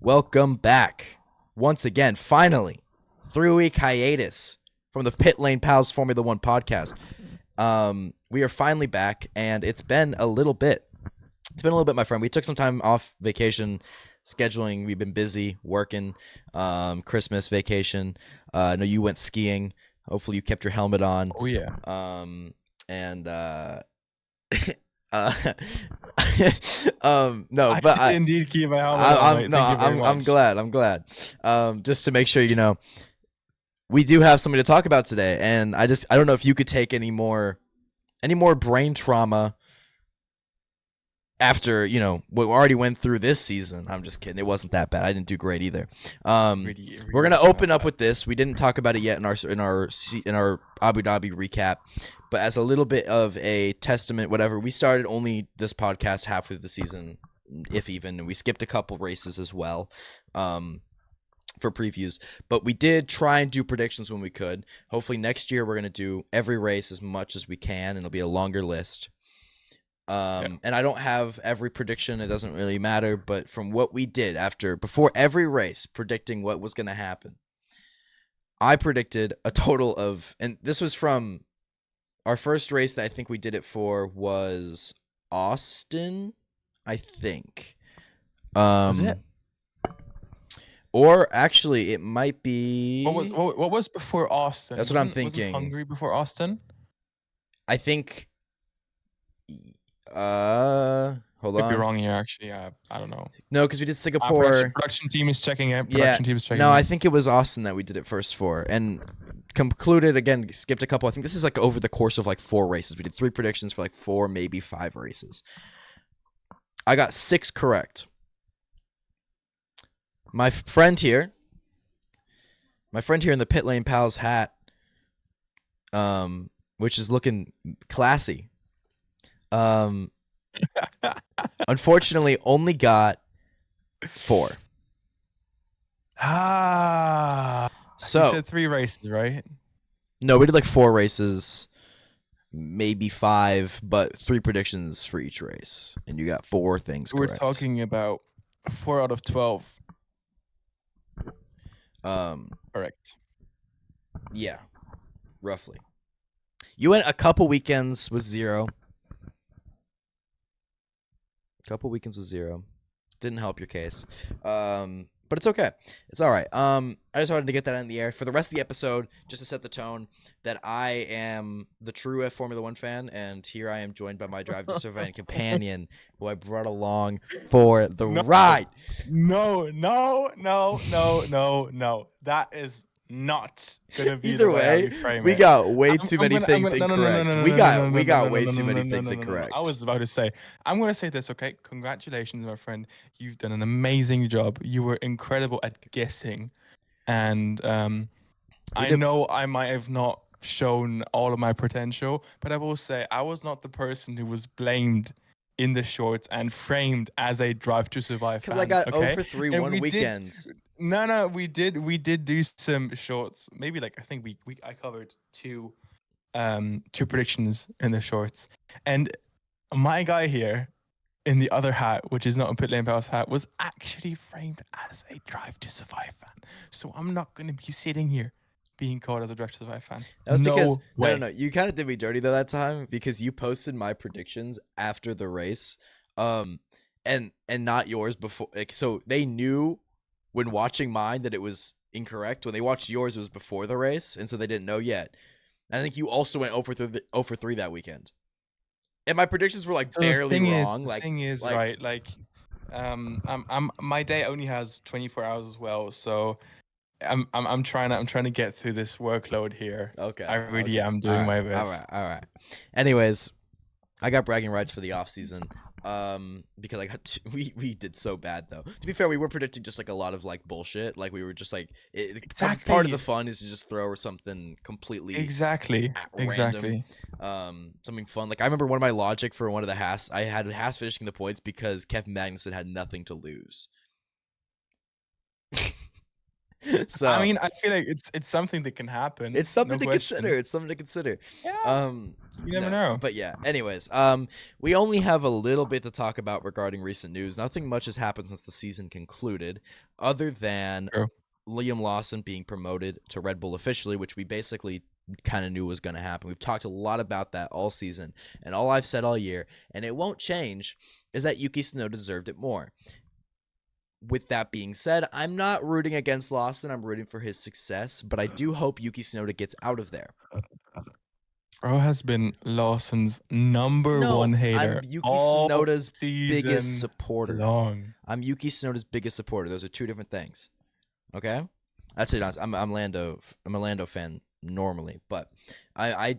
Welcome back. Once again, finally, 3-week hiatus from the Pitlane Pals Formula One podcast. We are finally back, and it's been a little bit. My friend. We took some time off vacation scheduling. We've been busy working, Christmas vacation. I know you went skiing. Hopefully you kept your helmet on. Oh, yeah. No, but I indeed keep my helmet on. I'm glad. Just to make sure, we do have something to talk about today, and I don't know if you could take any more brain trauma after, what we already went through this season. I'm just kidding. It wasn't that bad. I didn't do great either. Really we're going to open up with this. We didn't talk about it yet in our Abu Dhabi recap, but as a little bit of a testament, whatever, we started only this podcast half of the season, if even, and we skipped a couple races as well. For previews, but we did try and do predictions when we could. Hopefully next year we're going to do every race as much as we can, and it'll be a longer list. And I don't have every prediction. It doesn't really matter. But from what we did before every race, predicting what was going to happen, I predicted a total of, and this was from our first race that I think we did it for was Austin, I think. Was it? Or actually, it might be. What was before Austin? That's what I'm thinking. Was it Hungary before Austin? I think. Hold on. Could be wrong here. Actually, I don't know. No, because we did Singapore. Production team is checking it. No, I think it was Austin that we did it first for, and concluded again. Skipped a couple. I think this is like over the course of like 4 races. We did 3 predictions for like 4, maybe 5 races. I got 6 correct. My friend here in the Pitlane Pals hat, which is looking classy, unfortunately only got 4. So you said 3 races, right? No, we did like 4 races, maybe 5, but 3 predictions for each race, and you got 4 things correct. We're talking about 4 out of 12. Correct. Yeah, roughly. You went a couple weekends with 0. Didn't help your case. But it's okay. It's all right. I just wanted to get that in the air for the rest of the episode, just to set the tone that I am the true Formula One fan, and here I am joined by my Drive to Survive companion, who I brought along for the ride. No. That is not gonna be either way. We got way too many things incorrect. We got way too many things incorrect. I was about to say, I'm gonna say this, okay? Congratulations, my friend. You've done an amazing job. You were incredible at guessing, and I know I might have not shown all of my potential, but I will say I was not the person who was blamed in the shorts and framed as a Drive to Survive fan. Because I got okay? 0 for 3 one weekends. No, we did do some shorts. Maybe like I think I covered 2 predictions in the shorts. And my guy here in the other hat, which is not a Pitlane Pals hat, was actually framed as a Drive to Survive fan. So I'm not gonna be sitting here being called as a Drive to Survive fan. That was because no, you kind of did me dirty though that time, because you posted my predictions after the race, and not yours before. Like, so they knew when watching mine that it was incorrect. When they watched yours, it was before the race, and so they didn't know yet. And I think you also went 0 for 3 that weekend, and my predictions were like barely wrong. The thing is, right? Like, my day only has 24 hours as well, so I'm trying to get through this workload here. Okay, I really am doing my best. All right. Anyways, I got bragging rights for the off season. Because I got we did so bad though. To be fair, we were predicting just like a lot of like bullshit. Like we were just like exactly. Part of the fun is to just throw something completely exactly. Something fun. Like I remember one of my logic for one of the Haas. I had Haas finishing the points because Kevin Magnussen had nothing to lose. So I mean, I feel like it's something that can happen, it's something no to consider. question. It's something to consider. Yeah, Um, you never no, know. but yeah. Anyways, we only have a little bit to talk about regarding recent news. Nothing much has happened since the season concluded, other than True. Liam Lawson being promoted to Red Bull officially, which we basically kind of knew was going to happen. We've talked a lot about that all season, and all I've said all year, and it won't change, is that Yuki Tsunoda deserved it more. With that being said, I'm not rooting against Lawson. I'm rooting for his success, but I do hope Yuki Tsunoda gets out of there. Bro has been Lawson's number No, one I'm hater Yuki all Tsunoda's biggest season supporter. long. I'm Yuki Tsunoda's biggest supporter. Those are two different things. Okay, that's it. I'm Lando. I'm a Lando fan normally, but I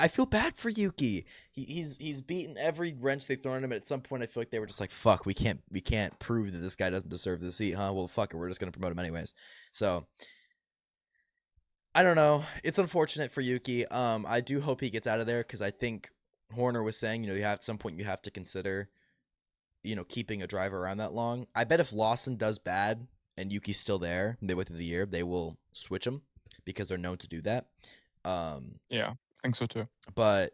feel bad for Yuki. He's beaten every wrench they thrown at him. At some point, I feel like they were just like, "Fuck, we can't prove that this guy doesn't deserve the seat, huh? Well, fuck it, we're just gonna promote him anyways." So I don't know. It's unfortunate for Yuki. I do hope he gets out of there because I think Horner was saying, you have at some point you have to consider, keeping a driver around that long. I bet if Lawson does bad and Yuki's still there midway through the year, they will switch him because they're known to do that. Yeah, I think so too. But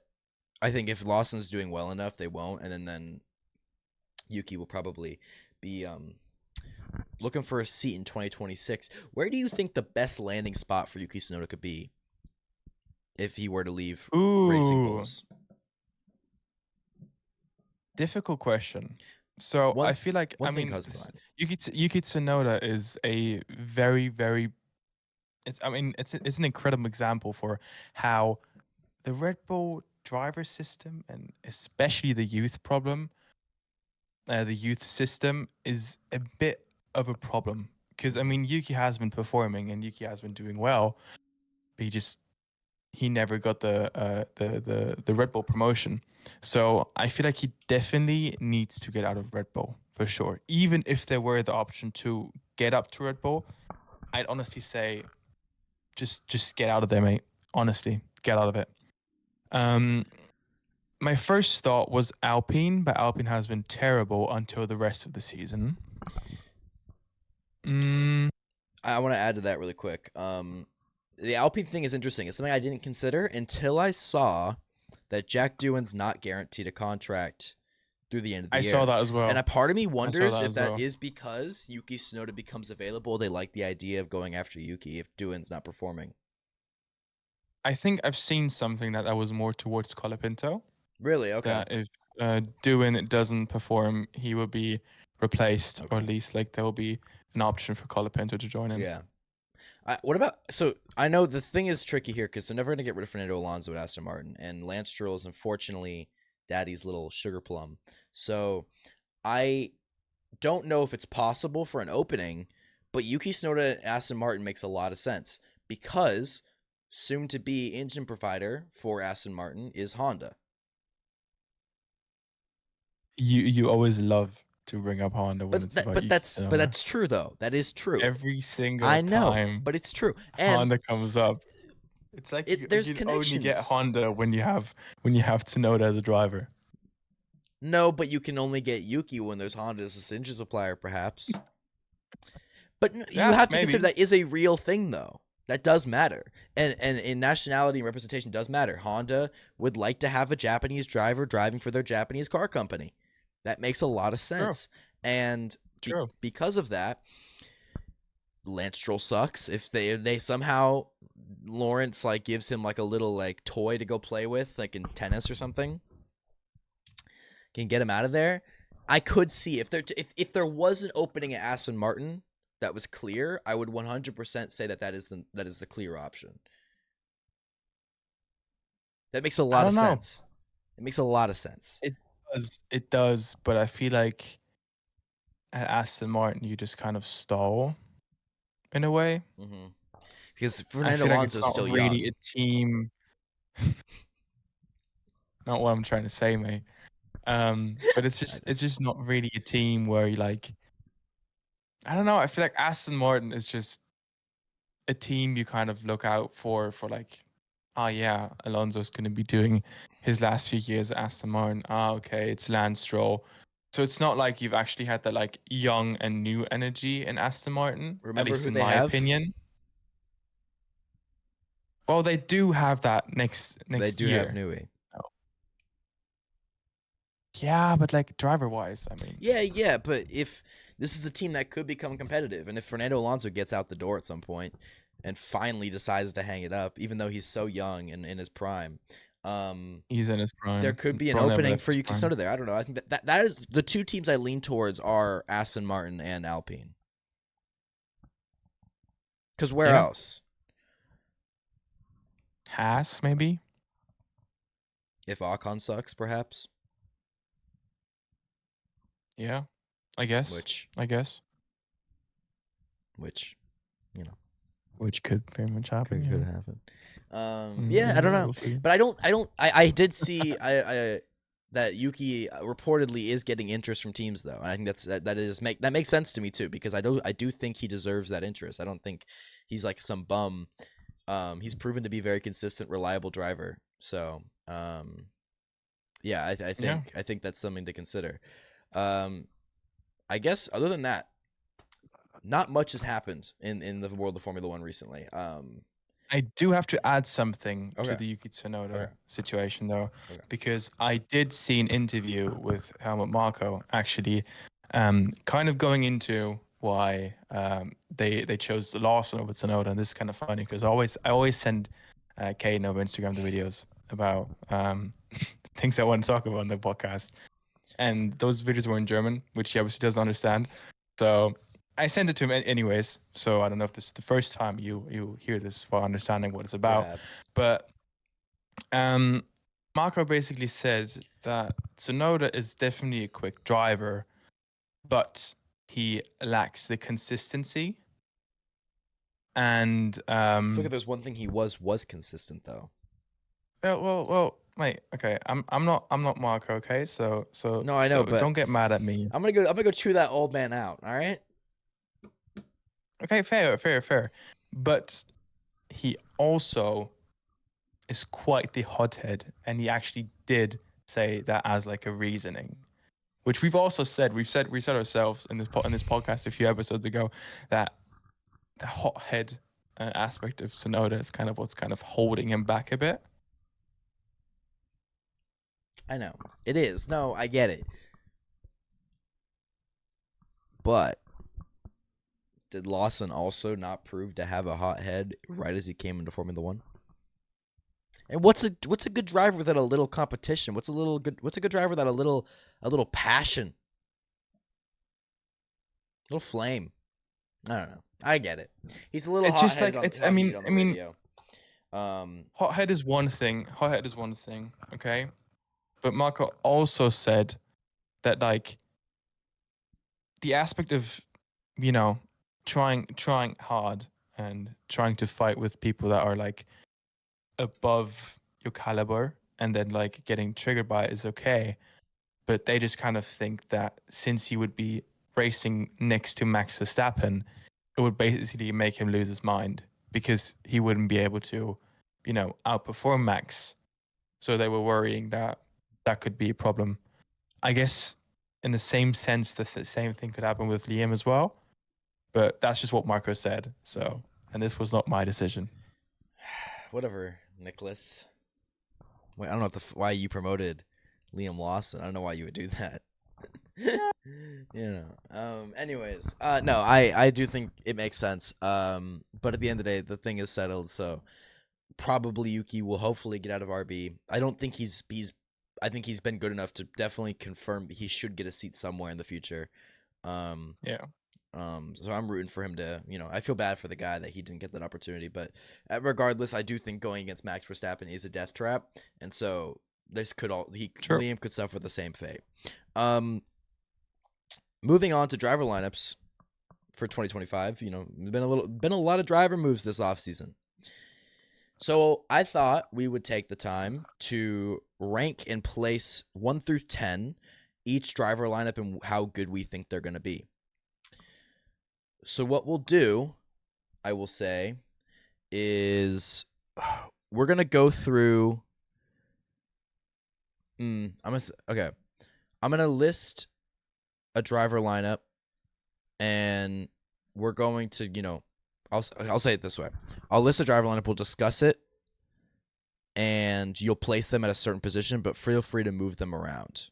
I think if Lawson's doing well enough, they won't, and then Yuki will probably be looking for a seat in 2026. Where do you think the best landing spot for Yuki Tsunoda could be if he were to leave Racing Ooh, Bulls? difficult question. So I One feel like, one thing comes to mind. Yuki Tsunoda is a very, very. It's an incredible example for how the Red Bull driver system and especially the youth problem, the youth system is a bit of a problem because Yuki has been performing and Yuki has been doing well, but he never got the Red Bull promotion. So I feel like he definitely needs to get out of Red Bull for sure. Even if there were the option to get up to Red Bull, I'd honestly say just get out of there, mate. Honestly, get out of it. Um, my first thought was Alpine, but Alpine has been terrible until the rest of the season. Mm, I want to add to that really quick. The Alpine thing is interesting. It's something I didn't consider until I saw that Jack Doohan's not guaranteed a contract through the end of the I year. saw that as well. And a part of me I saw wonders that if as that well. is because Yuki Tsunoda becomes available. They like the idea of going after Yuki if Doohan's not performing. I think I've seen something that was more towards Colapinto. Really? Okay. That if Doohan doesn't perform, he will be replaced, or at least like there will be an option for Colapinto to join in. Yeah. What about so I know the thing is tricky here because they're never going to get rid of Fernando Alonso at Aston Martin, and Lance Stroll is unfortunately Daddy's little sugar plum. So I don't know if it's possible for an opening, but Yuki Tsunoda at Aston Martin makes a lot of sense because soon to be engine provider for Aston Martin is Honda. You always love to bring up Honda when it's about Yuki But Tsunoda. that's true though. That is true. Every single I know, time but it's true. And Honda comes up, it's like there's you only get connections. Honda when you have Tsunoda as a driver. No, but you can only get Yuki when there's Honda as a engine supplier, perhaps. But you Yeah, have to maybe. consider that is a real thing, though. That does matter. And in nationality and representation does matter. Honda would like to have a Japanese driver driving for their Japanese car company. That makes a lot of sense. And True. because of that, Lance Stroll sucks. If they somehow Lawrence like gives him like a little like toy to go play with, like in tennis or something, can get him out of there. I could see if there was an opening at Aston Martin that was clear, I would 100% say that is the clear option. That makes a lot of sense. It makes a lot of sense. It does, but I feel like at Aston Martin you just kind of stall in a way. Mm-hmm. Because I Fernando feel like Alonso it's is not still really young. a team. Not what I'm trying to say, mate. But it's just not really a team where you like. I don't know. I feel like Aston Martin is just a team you kind of look out for like, oh yeah, Alonso's going to be doing his last few years at Aston Martin. Ah, okay, it's Lance Stroll. So it's not like you've actually had that like young and new energy in Aston Martin, at Remember least who in they my have? opinion. Well, they do have that next They do year. have Nui. Oh. Yeah, but like driver wise, I mean, Yeah, but if this is a team that could become competitive, and if Fernando Alonso gets out the door at some point and finally decides to hang it up, even though he's so young and in his prime, he's in his there prime. could be an Bro never opening left for his Yuki prime. Tsunoda there. I don't know. I think that is the two teams I lean towards are Aston Martin and Alpine. Because where Yeah, else? Haas maybe. If Ocon sucks, perhaps. Yeah, I guess. Which, I guess. you know, Which could very much happen. could Yeah. happen. Yeah, Yeah, I don't know, we'll see. but I did see I that Yuki reportedly is getting interest from teams though, and I think that makes sense to me too, because I do think he deserves that interest. I don't think he's like some bum. He's proven to be a very consistent, reliable driver. So, yeah, Yeah. I think that's something to consider. I guess other than that, not much has happened in the world of Formula One recently. I do have to add something to Okay. the Yuki Tsunoda Okay. situation though, Okay. because I did see an interview with Helmut Marko actually, kind of going into why they chose Lawson over Tsunoda, and this is kind of funny because I always send Kane over Instagram the videos about things I want to talk about on the podcast, and those videos were in German, which he obviously doesn't understand. So I sent it to him anyways. So I don't know if this is the first time you hear this for understanding what it's about. Perhaps. But Marco basically said that Tsunoda is definitely a quick driver, but he lacks the consistency. And I feel like if there's one thing he was consistent though. well, mate. Okay, I'm not Marco. Okay, so No, I know, but don't get mad at me. I'm gonna go chew that old man out. All right. Okay, fair. But he also is quite the hothead, and he actually did say that as like a reasoning, which we've also said. We said ourselves in this podcast a few episodes ago that the hothead aspect of Sonoda is kind of what's kind of holding him back a bit. I know it is. No, I get it. But did Lawson also not prove to have a hot head right as he came into Formula One? And what's a good driver without a little competition? What's a good driver without a little passion, a little flame? I don't know. I get it. He's a little It's just like hot-headed it's. hot heated on the I mean, radio. hothead is one thing. Hothead is one thing. Okay, but Marco also said that like the aspect of trying hard and trying to fight with people that are like above your caliber and then like getting triggered by it is okay, but they just kind of think that since he would be racing next to Max Verstappen, it would basically make him lose his mind because he wouldn't be able to outperform Max. So they were worrying that that could be a problem. I guess in the same sense the same thing could happen with Liam as well. But that's just what Marco said. So, and this was not my decision. Whatever, Nicholas. Wait, I don't know why you promoted Liam Lawson. I don't know why you would do that. Anyways, no, I do think it makes sense. But at the end of the day, the thing is settled. So probably Yuki will hopefully get out of RB. I don't think I think he's been good enough to definitely confirm he should get a seat somewhere in the future. Yeah. So I'm rooting for him to, I feel bad for the guy that he didn't get that opportunity, but regardless, I do think going against Max Verstappen is a death trap, and so Sure. Liam could suffer the same fate. Moving on to driver lineups for 2025, been a lot of driver moves this offseason. So I thought we would take the time to rank and place 1 through 10 each driver lineup and how good we think they're going to be. So what we'll do, I will say, is we're gonna go through. I'm gonna list a driver lineup, and we're going to, I'll say it this way: I'll list a driver lineup. We'll discuss it and you'll place them at a certain position, but feel free to move them around.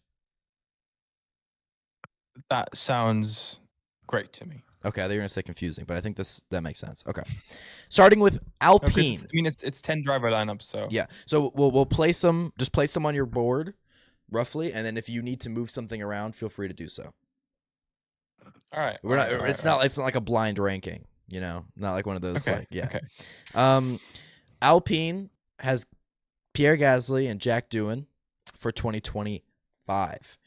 That sounds great to me. Okay, I thought you were gonna say confusing, but I think that makes sense. Okay, starting with Alpine. It's 10 driver lineups, so Yeah, so we'll place them. Just place them on your board, roughly, and then if you need to move something around, feel free to do so. all right. We're not. all right, It's all not. right. It's not like a blind ranking. Not like one of those. Okay. Like, yeah. Okay. Alpine has Pierre Gasly and Jack Doohan for 2025.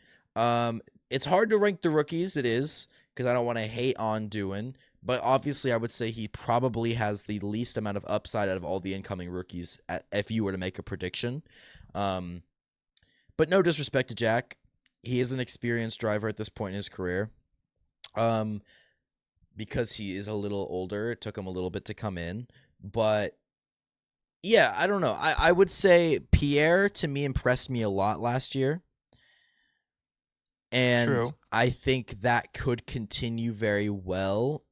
It's hard to rank the rookies. It is, because I don't want to hate on Doohan, but obviously I would say he probably has the least amount of upside out of all the incoming rookies if you were to make a prediction. But no disrespect to Jack. He is an experienced driver at this point in his career. Because he is a little older, it took him a little bit to come in. But yeah, I don't know. I would say Pierre, to me, impressed me a lot last year. And True. I think that could continue very well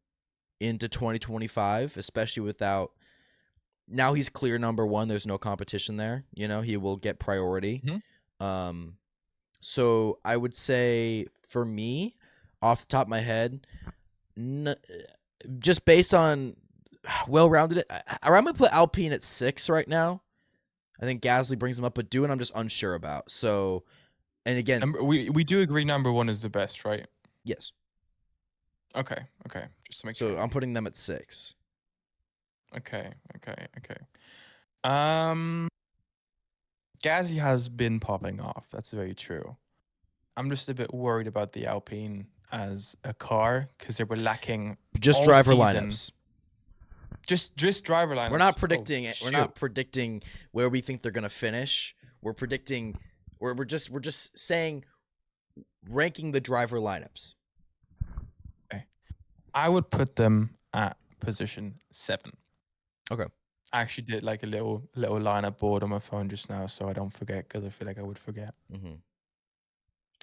into 2025, especially without... Now he's clear number one. There's no competition there. He will get priority. Mm-hmm. So I would say, for me, off the top of my head, just based on well-rounded, I'm going to put Alpine at 6 right now. I think Gasly brings him up, but Doohan I'm just unsure about. So, and again, We do agree number one is the best, right? yes. Okay. Just to make So sure. I'm putting them at 6. Okay. Gazzy has been popping off. That's very true. I'm just a bit worried about the Alpine as a car because they were lacking Just all driver season. lineups. Just driver lineups. We're not predicting it. Shoot. We're not predicting where we think they're gonna finish. We're predicting. We're just saying, ranking the driver lineups. Okay. I would put them at position 7. Okay. I actually did like a little lineup board on my phone just now, so I don't forget because I feel like I would forget. Mm-hmm.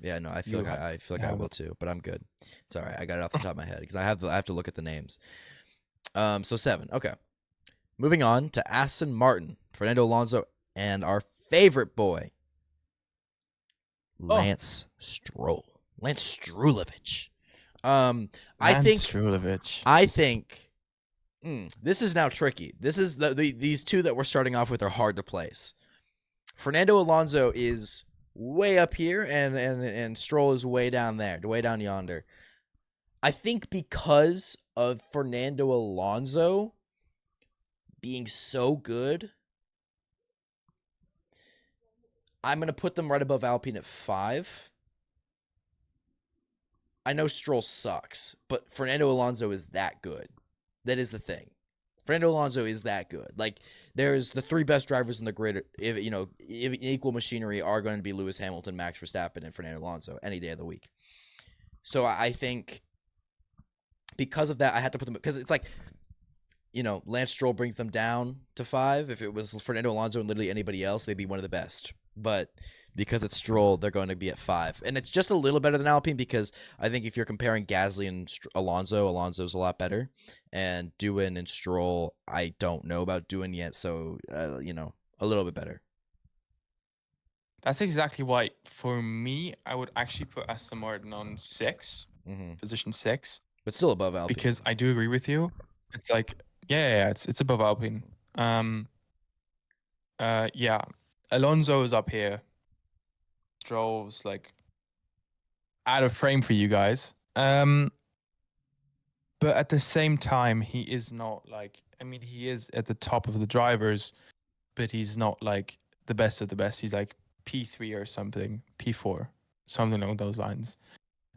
Yeah, no, I feel like I will too, but I'm good. It's all right. I got it off the top of my head because I have to look at the names. So 7. Okay. Moving on to Aston Martin, Fernando Alonso, and our favorite boy, Lance Stroll. Lance Strulovich. I think this is now tricky. This is these two that we're starting off with are hard to place. Fernando Alonso is way up here, and Stroll is way down there, way down yonder. I think because of Fernando Alonso being so good, I'm going to put them right above Alpine at 5. I know Stroll sucks, but Fernando Alonso is that good. That is the thing. Fernando Alonso is that good. Like, there's the 3 best drivers in the grid. If equal machinery are going to be Lewis Hamilton, Max Verstappen, and Fernando Alonso any day of the week. So I think because of that, I had to put them, because it's like, Lance Stroll brings them down to 5. If it was Fernando Alonso and literally anybody else, they'd be one of the best. But because it's Stroll, they're going to be at 5. And it's just a little better than Alpine, because I think if you're comparing Gasly and Alonso's a lot better. And Doohan and Stroll, I don't know about Doohan yet, so, a little bit better. That's exactly why, for me, I would actually put Aston Martin on 6, position 6. But still above Alpine. Because I do agree with you. It's like, it's above Alpine. Yeah. Alonso is up here. Stroll's like out of frame for you guys. But at the same time, he is not like, he is at the top of the drivers, but he's not like the best of the best. He's like P3 or something, P4, something along those lines.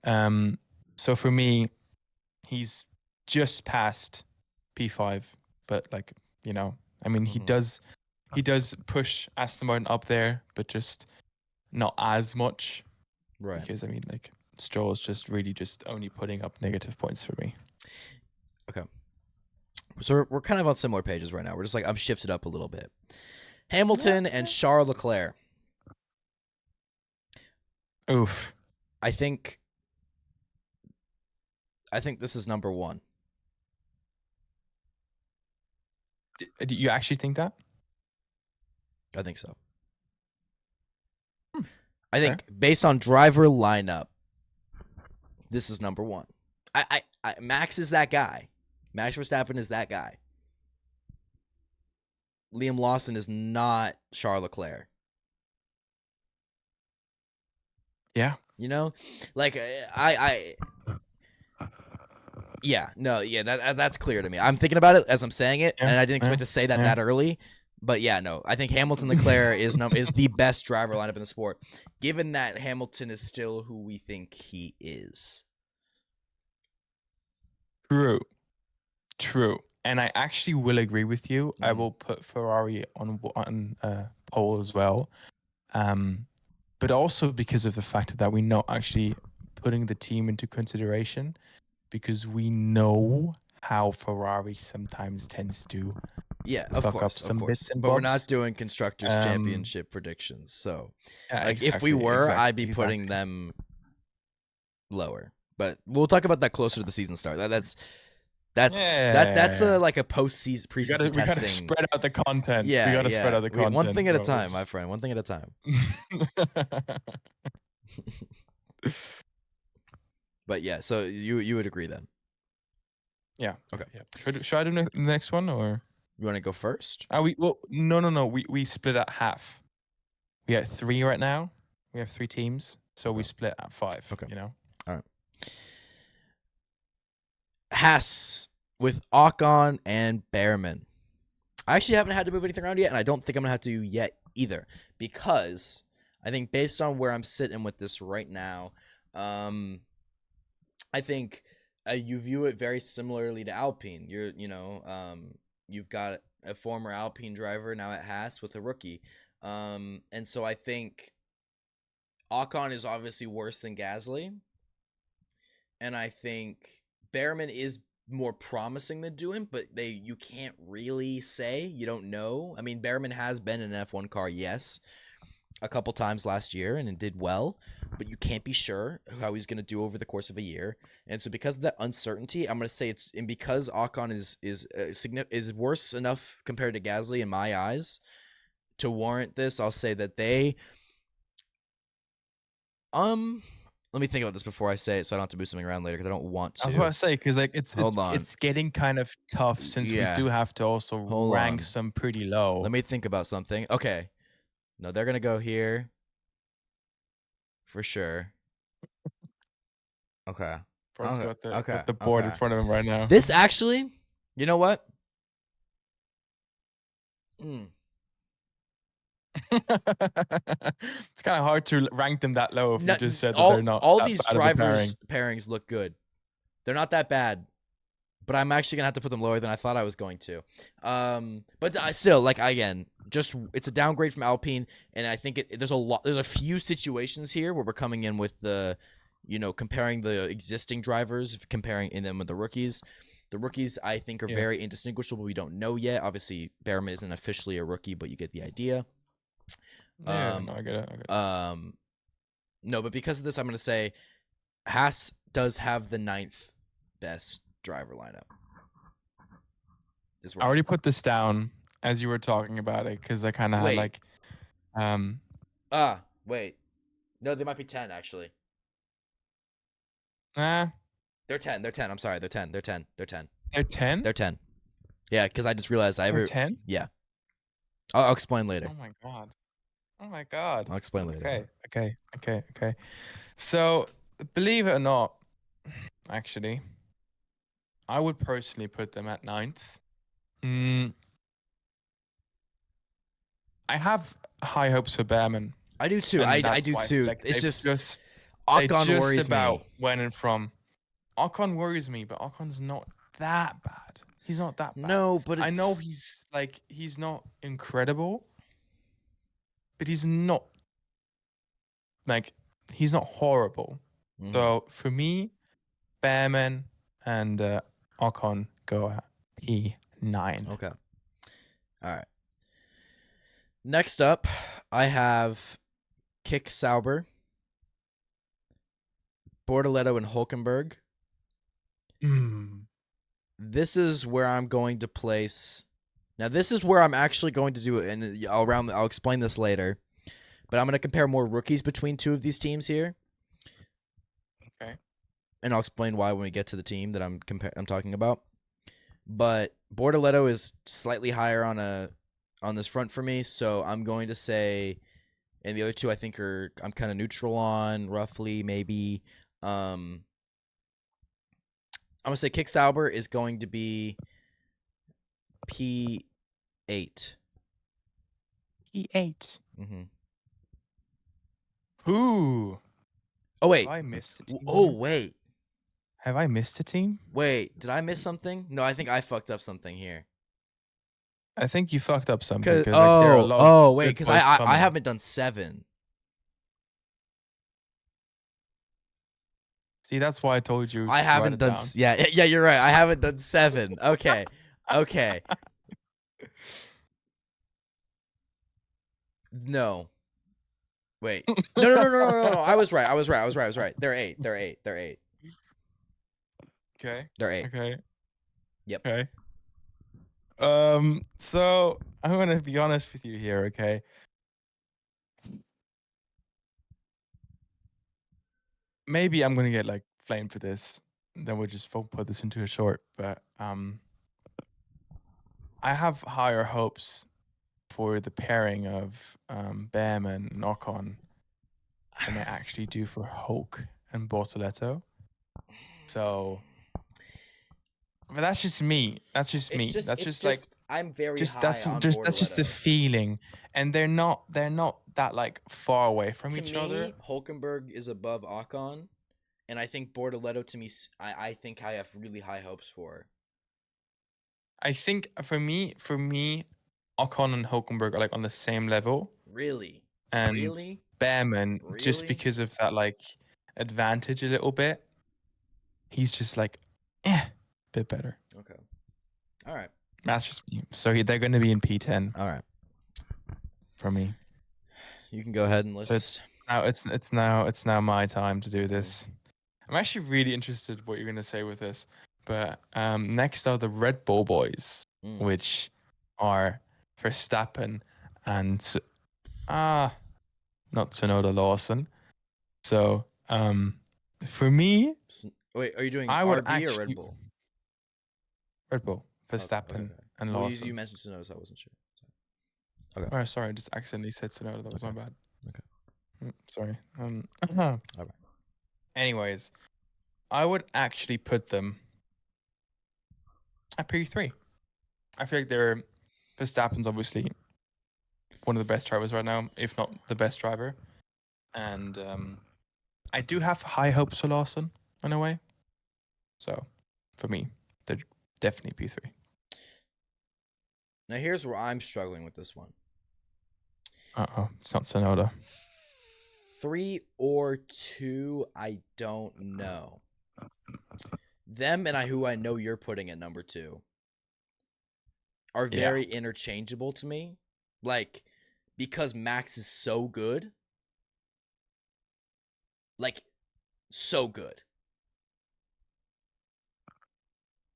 So for me, he's just past P5, but like, he does push Aston Martin up there, but just not as much. Right. Because Stroll is just really just only putting up negative points for me. Okay. So we're kind of on similar pages right now. We're just like, I'm shifted up a little bit. Hamilton and Charles Leclerc. Oof. I think this is number 1. Do you actually think that? I think so. I Okay. think based on driver lineup, this is number one. Max is that guy. Max Verstappen is that guy. Liam Lawson is not Charles Leclerc. Yeah. You know, like that's clear to me. I'm thinking about it as I'm saying it, Yeah. and I didn't expect to say that early. But yeah, no, I think Hamilton Leclerc is the best driver lineup in the sport, given that Hamilton is still who we think he is. True. And I actually will agree with you. I Mhm. will put Ferrari on pole as well. But also because of the fact that we're not actually putting the team into consideration, because we know how Ferrari sometimes tends to Yeah, of fuck up course, some bits and but we're bobs. not doing constructors Um, championship predictions. So, yeah, like, if we were, I'd be putting exactly. them lower. But we'll talk about that closer to the season start. That's Yeah. like a preseason We testing. gotta spread out the content. We Yeah, gotta spread yeah. out the One thing content, at a bro. time, my friend. One thing at a time. But yeah, so you would agree then? Yeah. Okay. Yeah. Should I do the next one or? You want to go first? No. We split at half. We at 3 right now. We have 3 teams, so we Okay. split at 5. Okay. You know. All right. Haas with Ocon and Behrman. I actually haven't had to move anything around yet, and I don't think I'm gonna have to yet either, because I think based on where I'm sitting with this right now, I think you view it very similarly to Alpine. You've got a former Alpine driver now at Haas with a rookie, and so I think Ocon is obviously worse than Gasly, and I think Behrman is more promising than doing, but you can't really say. You don't know. I mean, Behrman has been in an F1 car, yes, a couple times last year, and it did well, but you can't be sure how he's going to do over the course of a year. And so because of that uncertainty, I'm going to say and because Ocon is worse enough compared to Gasly in my eyes to warrant this, I'll say that they let me think about this before I say it, so I don't have to move something around later because I don't want I was about to. to say because like Hold on. it's getting kind of tough since we Yeah. do have to also Hold rank on. some pretty low. Let me think about something. Okay. No, they're going to go here for sure. Okay. Bro's got the board in Okay. front of him right now. This actually, you know what? It's kind of hard to rank them that low if you just said that they're not all that these bad of a drivers' pairing. pairings look good. They're not that bad, but I'm actually gonna have to put them lower than I thought I was going to. But I still like again, just it's a downgrade from Alpine, and I think there's a few situations here where we're coming in with the, comparing the existing drivers, comparing in them with the rookies. The rookies I think are very indistinguishable. We don't know yet. Obviously, Behrman isn't officially a rookie, but you get the idea. Yeah, no, I get it. No, but because of this, I'm gonna say Haas does have the 9th best driver lineup. I already put this down as you were talking about it because I kind of had like, wait, no, they might be 10 actually. They're 10. They're 10. I'm sorry, they're 10. They're 10. They're 10. They're 10. They're 10. Yeah, because I just realized They're 10. Yeah, I'll explain later. Oh my god. Oh my god. I'll explain later. Okay. So, believe it or not, actually, I would personally put them at 9th. I have high hopes for Behrman. I do too. I do too. It's just Ocon worries me. Went in from. Ocon worries me, but Ocon's not that bad. He's not that bad. No, but I know he's not incredible, but he's not he's not horrible. Mm-hmm. So for me, Behrman and Ocon go at P9. Okay. All right. Next up, I have Kick Sauber, Bortoleto, and Hulkenberg. This is where I'm going to place Now this is where I'm actually going to do it, and I'll explain this later. But I'm going to compare more rookies between two of these teams here. Okay. And I'll explain why when we get to the team that I'm talking about. But Bortoleto is slightly higher on this front for me, so I'm going to say, and the other two I think I'm kind of neutral on, roughly maybe. I'm gonna say Kick Sauber is going to be P8. P8. Mm-hmm. Ooh. Oh wait. Have I missed a team? Oh here? wait. Have I missed a team? Wait, did I miss something? No, I think I fucked up something here. I think you fucked up something because Oh, like there are a lot of wait, good because boys I coming. haven't done 7. See, that's why I told you. I to write haven't it done. down. Yeah, you're right. I haven't done 7. Okay, okay. No, wait. No. I was right. They're 8. They're 8. They're 8. Okay. They're 8. Okay. Yep. Okay. So I'm gonna be honest with you here, okay? Maybe I'm gonna get like flamed for this. Then we'll just put this into a short. But I have higher hopes for the pairing of Bam and Knock-On than I actually do for Hulk and Bortoleto. So, but that's just me. That's just me. That's just like I'm very just high on that's just the Bortoleto. feeling, and they're not that like far away from each other. Hulkenberg is above Ocon, and I think Bortoleto to me, I think I have really high hopes for. I think for me, Ocon and Hulkenberg are like on the same level. Really? And Really? Behrman, just Really? because of that like advantage a little bit, he's just like, bit better. Okay. All right. That's just me. So they're going to be in P10 All right. for me. You can go ahead and list. So it's now my time to do this. I'm actually really interested what you're going to say with this. But next are the Red Bull boys, which are Verstappen and not Tsunoda, Lawson. So for me, wait, are you doing I would RB actually, or Red Bull? Red Bull, Verstappen, and Well, Lawson. you mentioned Tsunoda, so I wasn't sure. Okay. Oh, sorry, I just accidentally said Tsunoda. That was my bad. Okay. Sorry. All right. Anyways, I would actually put them at P3. I feel like Verstappen's obviously one of the best drivers right now, if not the best driver. And I do have high hopes for Lawson in a way. So for me, they're definitely P3. Now here's where I'm struggling with this one. It's not Tsunoda. 3 or 2, I don't know. Them and who I know you're putting at number 2 are very interchangeable to me. Like, because Max is so good. Like, so good.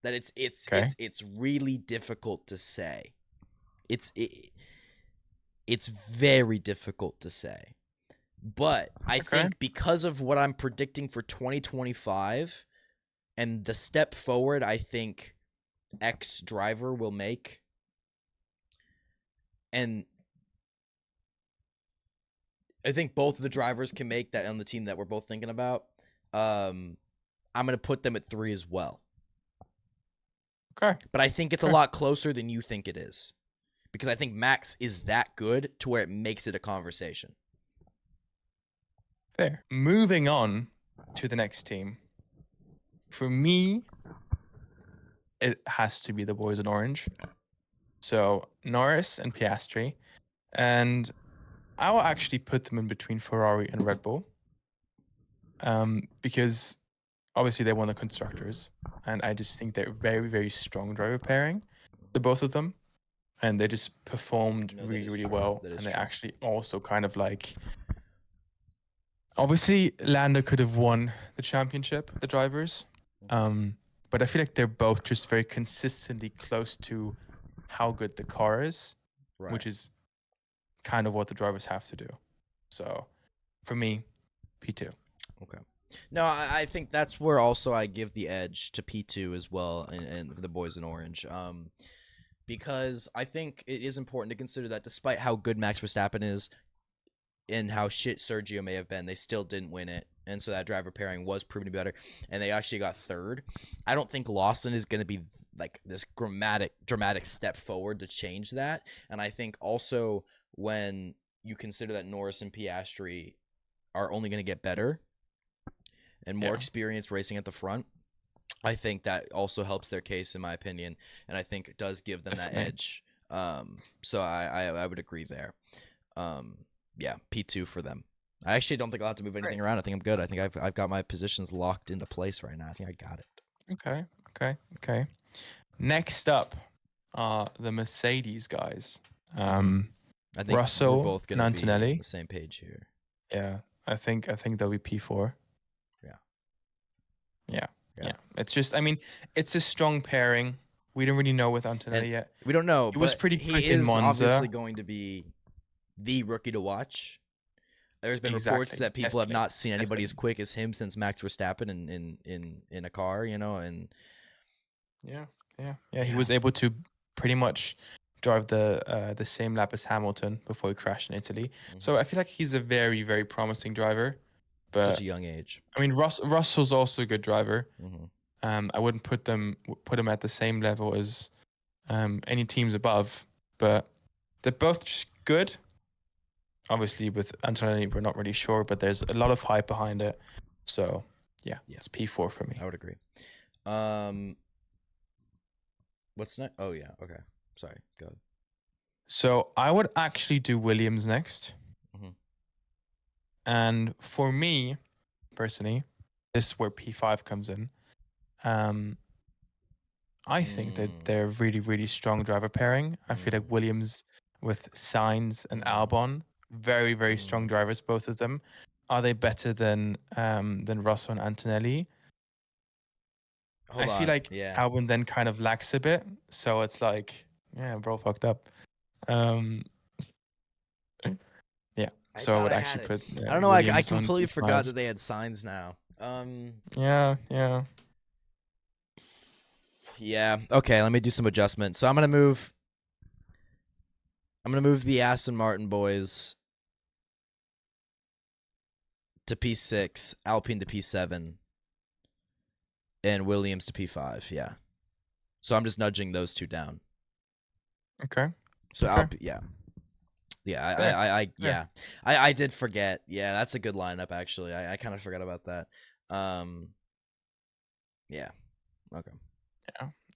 That it's really difficult to say. It's very difficult to say. But I think because of what I'm predicting for 2025 and the step forward I think X driver will make, and I think both of the drivers can make that on the team that we're both thinking about, I'm going to put them at 3 as well. Okay. But I think it's a lot closer than you think it is. Because I think Max is that good to where it makes it a conversation. Fair. Moving on to the next team. For me, it has to be the boys in orange. So Norris and Piastri. And I will actually put them in between Ferrari and Red Bull. Because obviously they won the constructors. And I just think they're very, very strong driver pairing, the both of them. And they just performed really, really well. And they actually also kind of like, obviously Lando could have won the championship, the drivers. But I feel like they're both just very consistently close to how good the car is, Right. which is kind of what the drivers have to do. So for me, P2. Okay. No, I think that's where also I give the edge to P2 as well, and the boys in orange. Because I think it is important to consider that despite how good Max Verstappen is and how shit Sergio may have been, they still didn't win it. And so that driver pairing was proven to be better, and they actually got third. I don't think Lawson is going to be like this dramatic step forward to change that. And I think also when you consider that Norris and Piastri are only going to get better and more experience racing at the front, I think that also helps their case, in my opinion, and I think it does give them that edge. So I would agree there. Yeah, P2 for them. I actually don't think I'll have to move anything around. I think I'm good. I think I've got my positions locked into place right now. I think I got it. Okay. Next up are the Mercedes guys. I think we're Russell both and going to be on Antonelli. the same page here. Yeah, I think they'll be P4. Yeah. It's just, I mean, it's a strong pairing. We don't really know with Antonelli yet. We don't know, He was but pretty he quick in is Monza. obviously going to be the rookie to watch. There's been reports that people have not seen anybody as quick as him since Max Verstappen in a car, you know, and he was able to pretty much drive the same lap as Hamilton before he crashed in Italy. So I feel like he's a very, very promising driver. But such a young age. I mean, Russell's also a good driver. I wouldn't put him at the same level as any teams above, but they're both just good. Obviously, with Antonelli, we're not really sure, but there's a lot of hype behind it. So, yeah. It's P4 for me. I would agree. What's next? Oh, yeah. Okay. Sorry. Go ahead. So, I would actually do Williams next. And for me, personally, this is where P5 comes in. I think that they're a really, really strong driver pairing. I feel like Williams with Sainz and Albon, very, very strong drivers, both of them. Are they better than Russell and Antonelli? I feel like Albon then kind of lacks a bit. So it's like, yeah, bro, fucked up. Yeah. So I would actually put. I don't know. I completely forgot that they had Sainz now. Yeah. Yeah. Okay. Let me do some adjustments. So I'm gonna move the Aston Martin boys to P6, Alpine to P7, and Williams to P5. Yeah. So I'm just nudging those two down. Okay. So I did forget. Yeah, that's a good lineup actually. I kind of forgot about that. Yeah. Okay.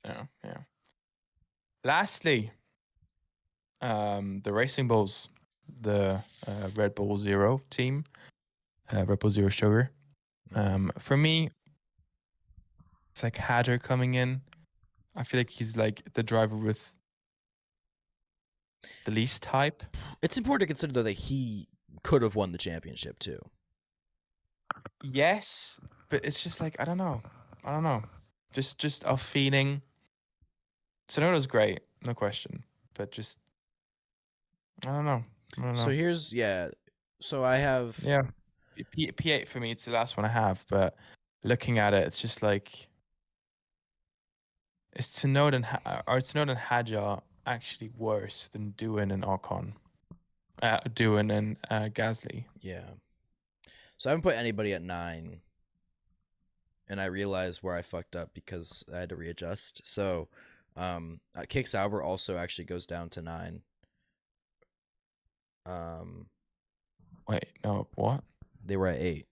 Yeah. Lastly, the Racing Bulls, the Red Bull Zero team, Red Bull Zero Sugar. For me, it's like Hadjar coming in. I feel like he's like the driver with the least hype. It's important to consider though that he could have won the championship too. Yes, but it's just like I don't know. Just a feeling. Sonoda's great, no question, but just I don't know. So here's So I have P8 for me. It's the last one I have, but looking at it, it's just like is Tsunoda and Hadjar actually worse than Doohan and Ocon? Doohan and Gasly. Yeah. So I haven't put anybody at 9. And I realized where I fucked up because I had to readjust. So Kick Sauber also actually goes down to 9. Wait, no, what? They were at 8.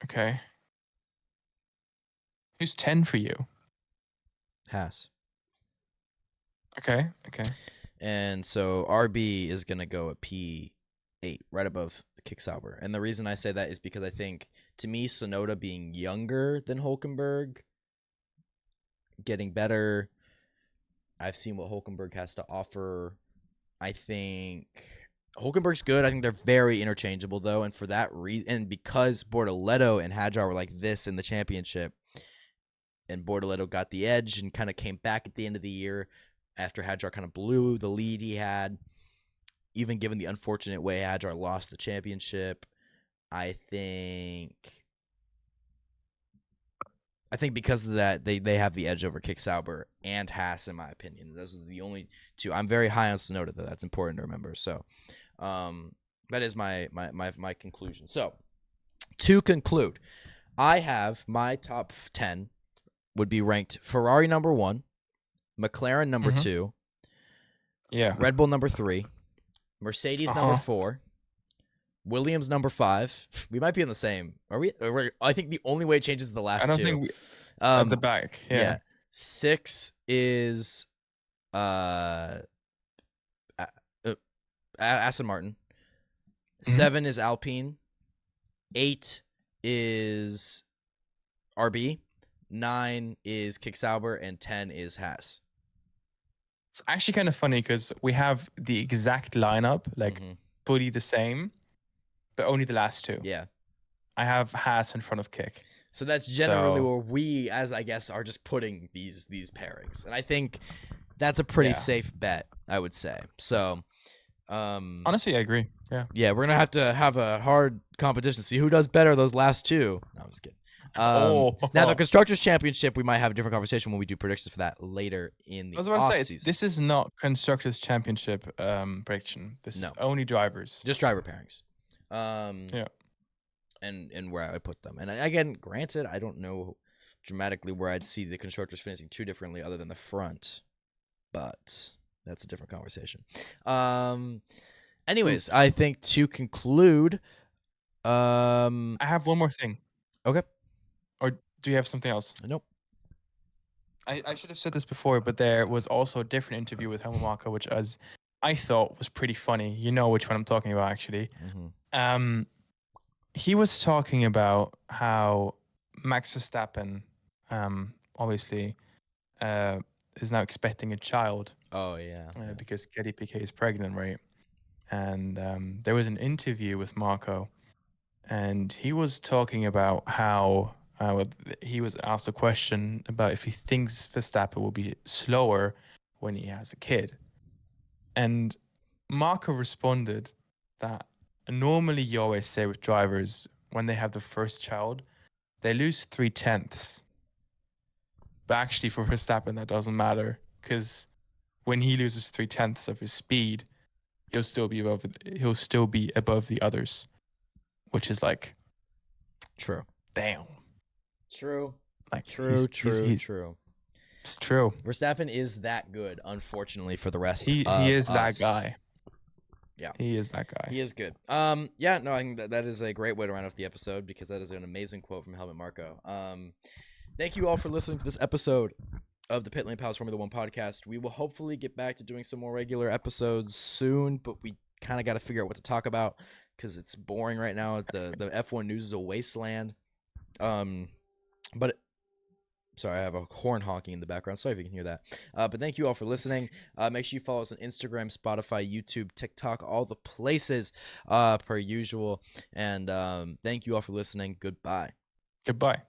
Okay. Who's 10 for you? Haas. Okay. And so RB is going to go at P8, right above Kick Sauber. And the reason I say that is because I think, to me, Tsunoda being younger than Hülkenberg, getting better. I've seen what Hülkenberg has to offer. I think Hülkenberg's good. I think they're very interchangeable, though. And for that reason, and because Bortoleto and Hadjar were like this in the championship, and Bortoleto got the edge and kind of came back at the end of the year, after Hadjar kind of blew the lead he had, even given the unfortunate way Hadjar lost the championship. I think because of that, they have the edge over Kick Sauber and Haas, in my opinion. Those are the only two. I'm very high on Tsunoda, though. That's important to remember. So that is my conclusion. So to conclude, I have my top 10 would be ranked Ferrari number 1, McLaren number 2, Red Bull number 3, Mercedes number 4, Williams number 5. We might be in the same. Are we? I think the only way it changes is the last two. I don't think at the back. Yeah. 6 is Aston Martin. 7 is Alpine. 8 is RB. 9 is Kick Sauber, and 10 is Haas. It's actually kind of funny because we have the exact lineup, like fully the same, but only the last two. Yeah. I have Haas in front of Kick. So that's generally where we, as I guess, are just putting these pairings. And I think that's a pretty safe bet, I would say. So honestly, I agree. Yeah. Yeah, we're going to have a hard competition to see who does better those last two. No, I'm just kidding. Now, the Constructors' Championship, we might have a different conversation when we do predictions for that later in the offseason. This is not Constructors' Championship prediction. This is only drivers. Just driver pairings. Yeah. And where I would put them. And again, granted, I don't know dramatically where I'd see the Constructors finishing too differently other than the front. But that's a different conversation. Anyways, I think to conclude... I have one more thing. Okay. Or do you have something else? Nope. I should have said this before, but there was also a different interview with Helmut Marko, which I thought was pretty funny. You know which one I'm talking about, actually. He was talking about how Max Verstappen, obviously, is now expecting a child. Oh, yeah. Because Kelly Piquet is pregnant, right? And there was an interview with Marko, and he was talking about how he was asked a question about if he thinks Verstappen will be slower when he has a kid. And Marko responded that normally you always say with drivers, when they have the first child, they lose 3/10. But actually for Verstappen, that doesn't matter, because when he loses 3/10 of his speed, he'll still be above the others, which is like, true. Damn. True. Like true. It's true. Verstappen is that good, unfortunately, for the rest he of is us. That guy. Yeah. He is that guy. He is good. Yeah, no, I think that is a great way to round off the episode, because that is an amazing quote from Helmut Marko. Thank you all for listening to this episode of the Pitlane Pals Formula One podcast. We will hopefully get back to doing some more regular episodes soon, but we kind of got to figure out what to talk about because it's boring right now. The F1 news is a wasteland. But sorry, I have a horn honking in the background. Sorry if you can hear that. But thank you all for listening. Make sure you follow us on Instagram, Spotify, YouTube, TikTok, all the places per usual. And thank you all for listening. Goodbye. Goodbye.